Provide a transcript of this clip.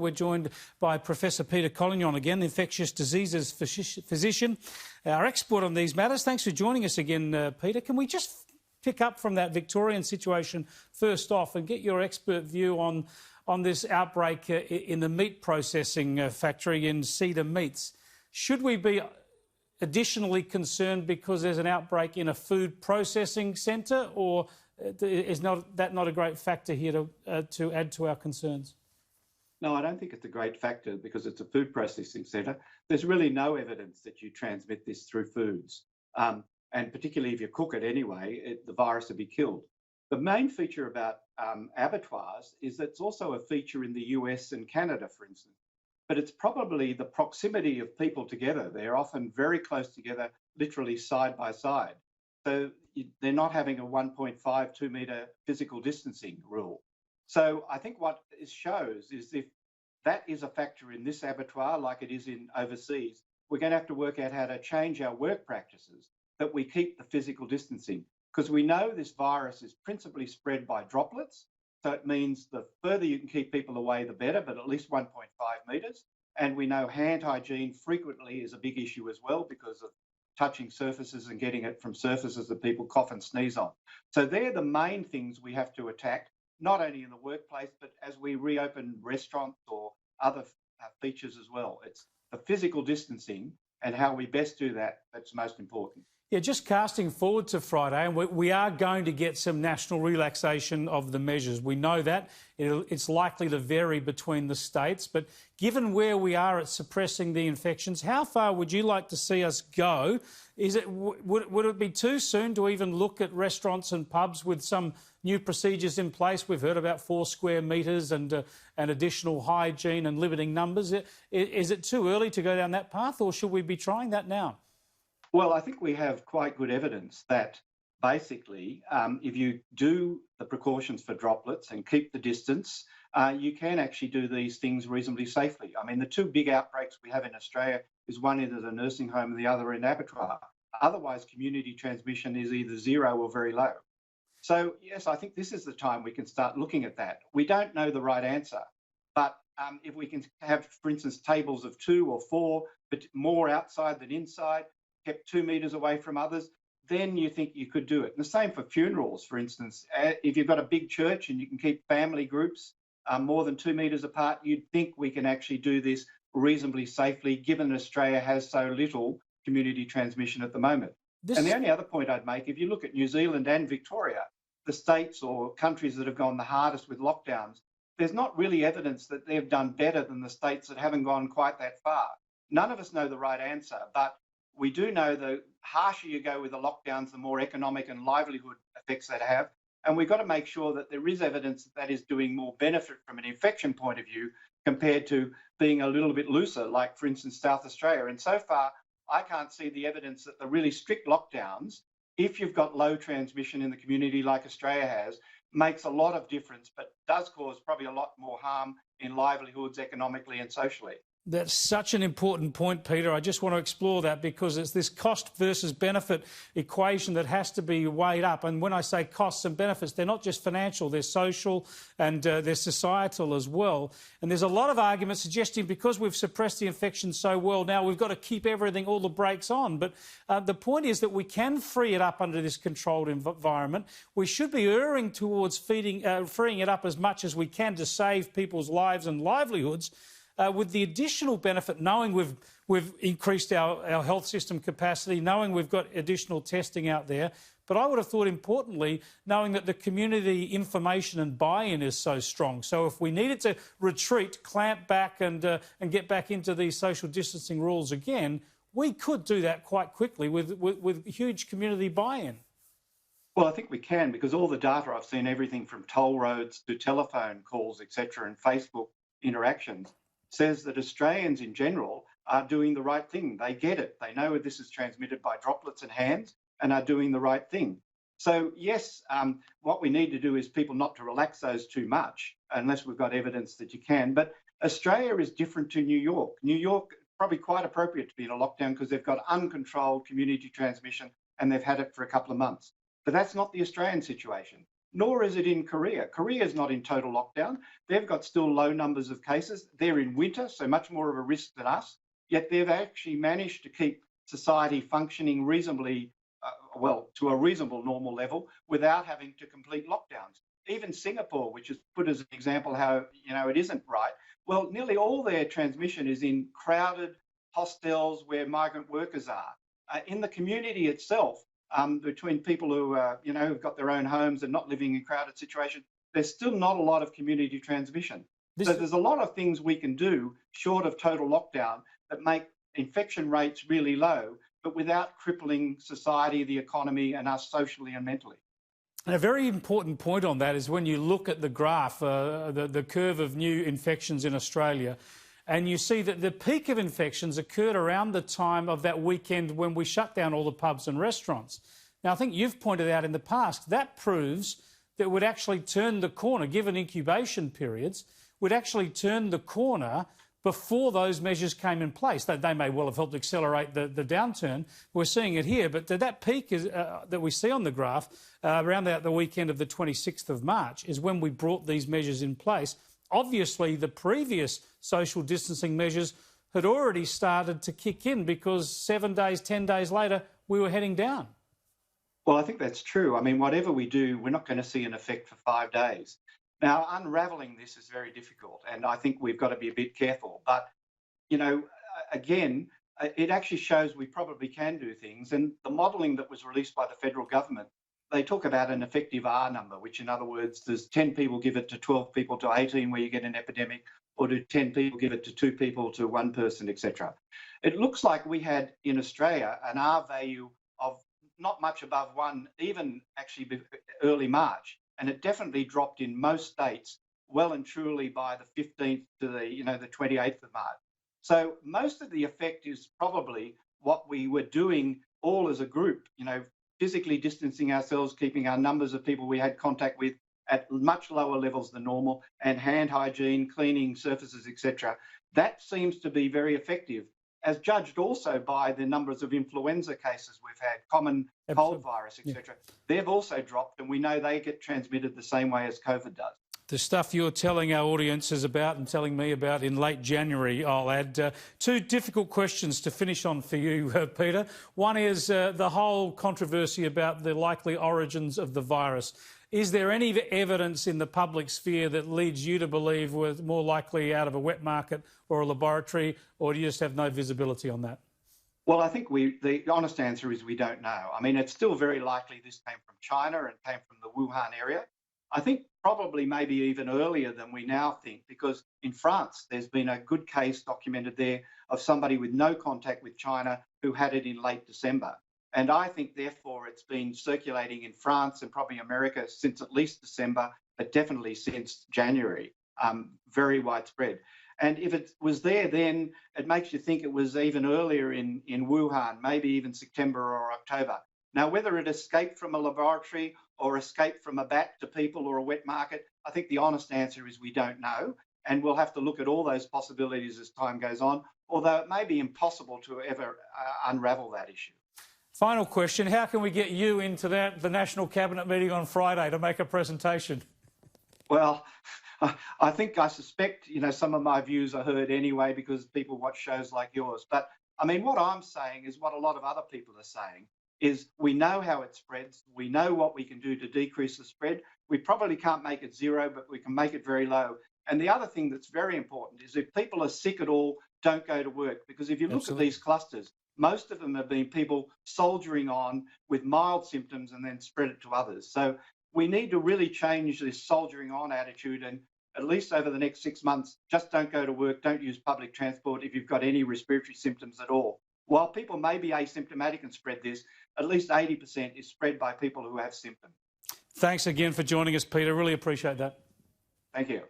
We're joined by Professor Peter Collignon again, infectious diseases physician, our expert on these matters. Thanks for joining us again, Peter. Can we just pick up from that Victorian situation first off and get your expert view on this outbreak in the meat processing factory in Cedar Meats? Should we be additionally concerned because there's an outbreak in a food processing centre, or is that not a great factor here to add to our concerns? No, I don't think it's a great factor because it's a food processing centre. There's really no evidence that you transmit this through foods. And particularly if you cook it anyway, the virus will be killed. The main feature about abattoirs is that it's also a feature in the US and Canada, for instance. But it's probably the proximity of people together. They're often very close together, literally side by side. So they're not having a 1.5, 2 metre physical distancing rule. So I think what it shows is if that is a factor in this abattoir, like it is in overseas, we're going to have to work out how to change our work practices that we keep the physical distancing, because we know this virus is principally spread by droplets. So it means the further you can keep people away, the better, but at least 1.5 metres. And we know hand hygiene frequently is a big issue as well because of touching surfaces and getting it from surfaces that people cough and sneeze on. So they're the main things we have to attack, not only in the workplace, but as we reopen restaurants or other features as well. It's the physical distancing and how we best do that that's most important. Yeah, just casting forward to Friday, and we are going to get some national relaxation of the measures. We know that. It's likely to vary between the states, but given where we are at suppressing the infections, how far would you like to see us go? Would it be too soon to even look at restaurants and pubs with some new procedures in place? We've heard about 4 square metres and additional hygiene and limiting numbers. Is it too early to go down that path, or should we be trying that now? Well, I think we have quite good evidence that basically if you do the precautions for droplets and keep the distance, you can actually do these things reasonably safely. I mean, the 2 big outbreaks we have in Australia is one in a nursing home and the other in abattoir. Otherwise, community transmission is either zero or very low. So, yes, I think this is the time we can start looking at that. We don't know the right answer, but if we can have, for instance, tables of 2 or 4, but more outside than inside, kept 2 metres away from others, then you think you could do it. And the same for funerals, for instance. If you've got a big church and you can keep family groups more than 2 metres apart, you'd think we can actually do this reasonably safely, given Australia has so little community transmission at the moment. And the only other point I'd make, if you look at New Zealand and Victoria, the states or countries that have gone the hardest with lockdowns, there's not really evidence that they've done better than the states that haven't gone quite that far. None of us know the right answer, but we do know the harsher you go with the lockdowns, the more economic and livelihood effects that have. And we've got to make sure that there is evidence that is doing more benefit from an infection point of view compared to being a little bit looser, like, for instance, South Australia. And so far, I can't see the evidence that the really strict lockdowns, if you've got low transmission in the community like Australia has, makes a lot of difference, but does cause probably a lot more harm in livelihoods economically and socially. That's such an important point, Peter. I just want to explore that because it's this cost versus benefit equation that has to be weighed up. And when I say costs and benefits, they're not just financial, they're social and they're societal as well. And there's a lot of arguments suggesting because we've suppressed the infection so well, now we've got to keep everything, all the brakes on. But the point is that we can free it up under this controlled environment. We should be erring towards freeing it up as much as we can to save people's lives and livelihoods. With the additional benefit, knowing we've increased our health system capacity, knowing we've got additional testing out there. But I would have thought, importantly, knowing that the community information and buy-in is so strong. So if we needed to retreat, clamp back and get back into these social distancing rules again, we could do that quite quickly with huge community buy-in. Well, I think we can, because all the data I've seen, everything from toll roads to telephone calls, etc., and Facebook interactions, says that Australians in general are doing the right thing. They get it. They know this is transmitted by droplets and hands and are doing the right thing. So, yes, what we need to do is people not to relax those too much unless we've got evidence that you can. But Australia is different to New York. New York, probably quite appropriate to be in a lockdown because they've got uncontrolled community transmission and they've had it for a couple of months. But that's not the Australian situation. nor is it in Korea. Korea is not in total lockdown. They've got still low numbers of cases. They're in winter, so much more of a risk than us, yet they've actually managed to keep society functioning reasonably, to a reasonable normal level without having to complete lockdowns. Even Singapore, which is put as an example how, it isn't right, well, nearly all their transmission is in crowded hostels where migrant workers are. In the community itself, between people who, have got their own homes and not living in crowded situations, there's still not a lot of community transmission. So there's a lot of things we can do short of total lockdown that make infection rates really low, but without crippling society, the economy, and us socially and mentally. And a very important point on that is when you look at the graph, the curve of new infections in Australia, and you see that the peak of infections occurred around the time of that weekend when we shut down all the pubs and restaurants. Now, I think you've pointed out in the past that proves that we'd actually turn the corner, given incubation periods, we'd actually turn the corner before those measures came in place. They may well have helped accelerate the downturn. We're seeing it here, but that peak is, that we see on the graph around the weekend of the 26th of March is when we brought these measures in place. Obviously, the previous social distancing measures had already started to kick in because 7 days, 10 days later, we were heading down. Well, I think that's true. I mean, whatever we do, we're not going to see an effect for 5 days. Now, unravelling this is very difficult, and I think we've got to be a bit careful. But, again, it actually shows we probably can do things. And the modelling that was released by the federal government, they talk about an effective R number, which in other words, does 10 people give it to 12 people to 18 where you get an epidemic, or do 10 people give it to 2 people to 1 person, etc. It looks like we had in Australia an R value of not much above 1, even actually early March. And it definitely dropped in most states well and truly by the 15th to the 28th of March. So most of the effect is probably what we were doing all as a group, physically distancing ourselves, keeping our numbers of people we had contact with at much lower levels than normal, and hand hygiene, cleaning surfaces, etc. That seems to be very effective, as judged also by the numbers of influenza cases we've had, common cold virus, etc. Yeah. They've also dropped, and we know they get transmitted the same way as COVID does. The stuff you're telling our audiences about and telling me about in late January, I'll add. 2 difficult questions to finish on for you, Peter. One is the whole controversy about the likely origins of the virus. Is there any evidence in the public sphere that leads you to believe we're more likely out of a wet market or a laboratory, or do you just have no visibility on that? Well, I think the honest answer is we don't know. I mean, it's still very likely this came from China and came from the Wuhan area. I think probably maybe even earlier than we now think, because in France, there's been a good case documented there of somebody with no contact with China who had it in late December. And I think, therefore, it's been circulating in France and probably America since at least December, but definitely since January, very widespread. And if it was there then, it makes you think it was even earlier in Wuhan, maybe even September or October. Now, whether it escaped from a laboratory or escaped from a bat to people or a wet market, I think the honest answer is we don't know. And we'll have to look at all those possibilities as time goes on, although it may be impossible to ever unravel that issue. Final question, how can we get you into the National Cabinet meeting on Friday to make a presentation? Well, I suspect, some of my views are heard anyway because people watch shows like yours. But, I mean, what I'm saying is what a lot of other people are saying, is we know how it spreads. We know what we can do to decrease the spread. We probably can't make it zero, but we can make it very low. And the other thing that's very important is if people are sick at all, don't go to work. Because if you look at these clusters, most of them have been people soldiering on with mild symptoms and then spread it to others. So we need to really change this soldiering on attitude, and at least over the next 6 months, just don't go to work, don't use public transport if you've got any respiratory symptoms at all. While people may be asymptomatic and spread this, at least 80% is spread by people who have symptoms. Thanks again for joining us, Peter. Really appreciate that. Thank you.